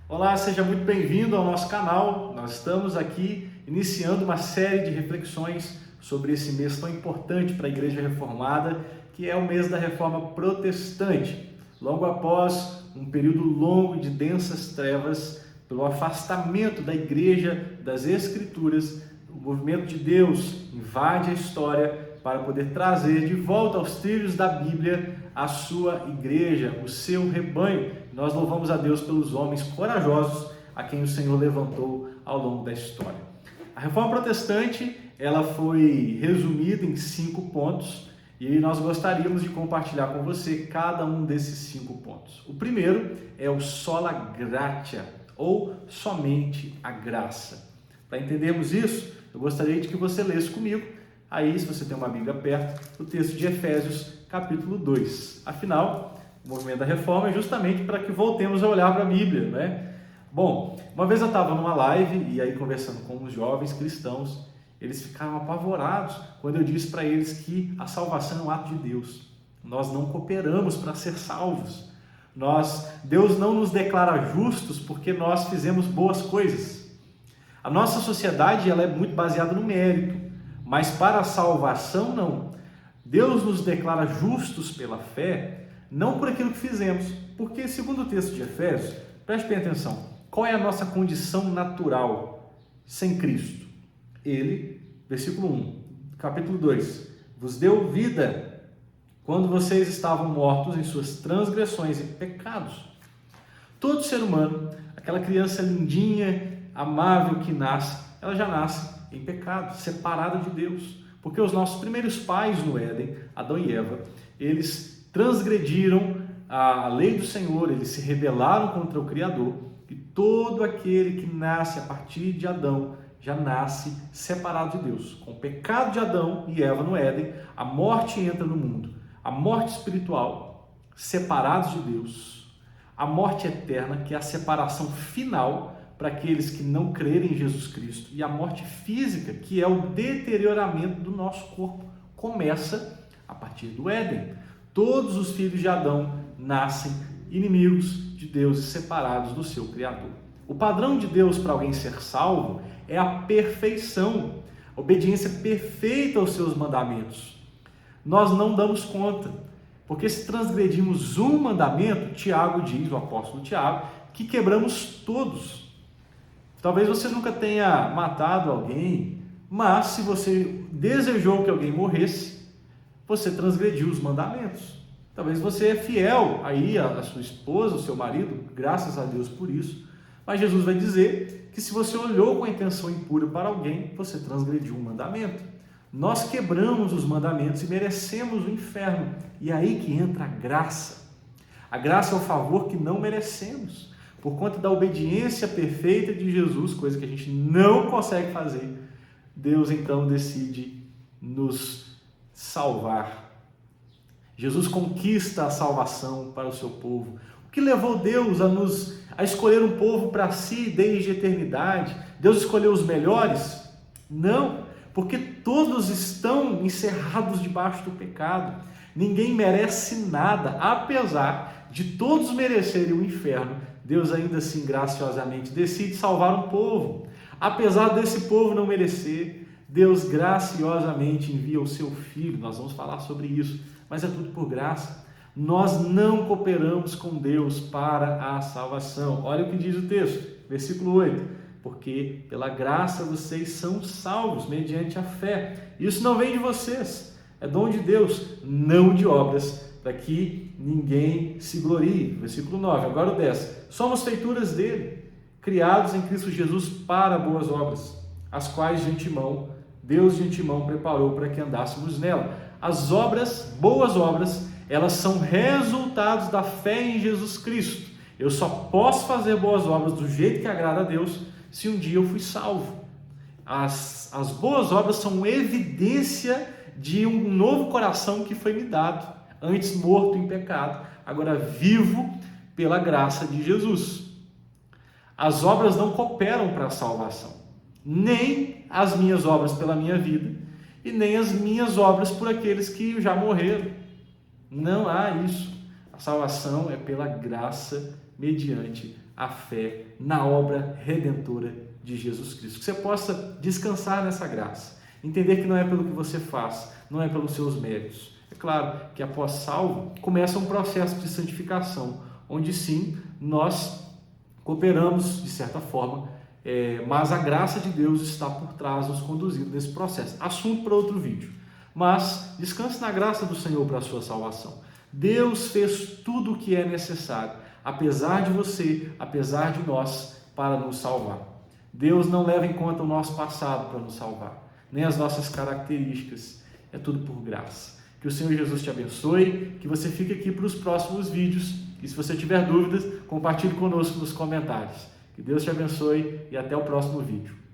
Olá, seja muito bem-vindo ao nosso canal. Nós estamos aqui iniciando uma série de reflexões sobre esse mês tão importante para a Igreja Reformada, que é o mês da Reforma Protestante. Logo após um período longo de densas trevas, pelo afastamento da Igreja das Escrituras, o movimento de Deus invade a história para poder trazer de volta aos trilhos da Bíblia a sua igreja, o seu rebanho. Nós louvamos a Deus pelos homens corajosos a quem o Senhor levantou ao longo da história. A Reforma Protestante, ela foi resumida em 5 pontos e nós gostaríamos de compartilhar com você cada um desses 5 pontos. O primeiro é o sola gratia, ou somente a graça. Para entendermos isso, eu gostaria de que você lesse comigo, aí, se você tem uma Bíblia perto, o texto de Efésios, capítulo 2. Afinal, o movimento da reforma é justamente para que voltemos a olhar para a Bíblia, né? Bom, uma vez eu estava numa live e aí conversando com os jovens cristãos, eles ficaram apavorados quando eu disse para eles que a salvação é um ato de Deus. Nós não cooperamos para ser salvos. Deus não nos declara justos porque nós fizemos boas coisas. A nossa sociedade ela é muito baseada no mérito. Mas para a salvação, não. Deus nos declara justos pela fé, não por aquilo que fizemos. Porque, segundo o texto de Efésios, preste bem atenção, qual é a nossa condição natural sem Cristo? Ele, versículo 1, capítulo 2, vos deu vida quando vocês estavam mortos em suas transgressões e pecados. Todo ser humano, aquela criança lindinha, amável que nasce, ela já nasce em pecado, separado de Deus, porque os nossos primeiros pais no Éden, Adão e Eva, eles transgrediram a lei do Senhor, eles se rebelaram contra o Criador, e todo aquele que nasce a partir de Adão já nasce separado de Deus. Com o pecado de Adão e Eva no Éden, a morte entra no mundo, a morte espiritual, separados de Deus, a morte eterna, que é a separação final para aqueles que não crerem em Jesus Cristo, e a morte física, que é o deterioramento do nosso corpo, começa a partir do Éden. Todos os filhos de Adão nascem inimigos de Deus e separados do seu Criador. O padrão de Deus para alguém ser salvo é a perfeição, a obediência perfeita aos seus mandamentos. Nós não damos conta, porque se transgredimos um mandamento, Tiago diz, o apóstolo Tiago, que quebramos todos. Talvez você nunca tenha matado alguém, mas se você desejou que alguém morresse, você transgrediu os mandamentos. Talvez você é fiel aí à sua esposa, ao seu marido, graças a Deus por isso, mas Jesus vai dizer que se você olhou com a intenção impura para alguém, você transgrediu um mandamento. Nós quebramos os mandamentos e merecemos o inferno, e é aí que entra a graça. A graça é o favor que não merecemos. Por conta da obediência perfeita de Jesus, coisa que a gente não consegue fazer, Deus então decide nos salvar. Jesus conquista a salvação para o seu povo. O que levou Deus a escolher um povo para si desde a eternidade? Deus escolheu os melhores? Não, porque todos estão encerrados debaixo do pecado. Ninguém merece nada, apesar de todos merecerem o inferno. Deus ainda assim graciosamente decide salvar um povo. Apesar desse povo não merecer, Deus graciosamente envia o seu Filho. Nós vamos falar sobre isso, mas é tudo por graça. Nós não cooperamos com Deus para a salvação. Olha o que diz o texto, versículo 8. Porque pela graça vocês são salvos mediante a fé. Isso não vem de vocês, é dom de Deus, não de obras, para que ninguém se glorie. Versículo 9, agora o 10. Somos feituras dele, criados em Cristo Jesus para boas obras, as quais Deus de antemão preparou para que andássemos nela. As obras, boas obras, elas são resultados da fé em Jesus Cristo. Eu só posso fazer boas obras do jeito que agrada a Deus se um dia eu fui salvo. As boas obras são evidência de um novo coração que foi me dado, antes morto em pecado, agora vivo pela graça de Jesus. As obras não cooperam para a salvação, nem as minhas obras pela minha vida, e nem as minhas obras por aqueles que já morreram. Não há isso. A salvação é pela graça mediante a fé na obra redentora de Jesus Cristo. Que você possa descansar nessa graça, entender que não é pelo que você faz, não é pelos seus méritos. É claro que após salvo, começa um processo de santificação, onde sim, nós cooperamos de certa forma, mas a graça de Deus está por trás, nos conduzindo nesse processo. Assunto para outro vídeo. Mas descanse na graça do Senhor para a sua salvação. Deus fez tudo o que é necessário, apesar de você, apesar de nós, para nos salvar. Deus não leva em conta o nosso passado para nos salvar, nem as nossas características. É tudo por graça. Que o Senhor Jesus te abençoe, que você fique aqui para os próximos vídeos. E se você tiver dúvidas, compartilhe conosco nos comentários. Que Deus te abençoe e até o próximo vídeo.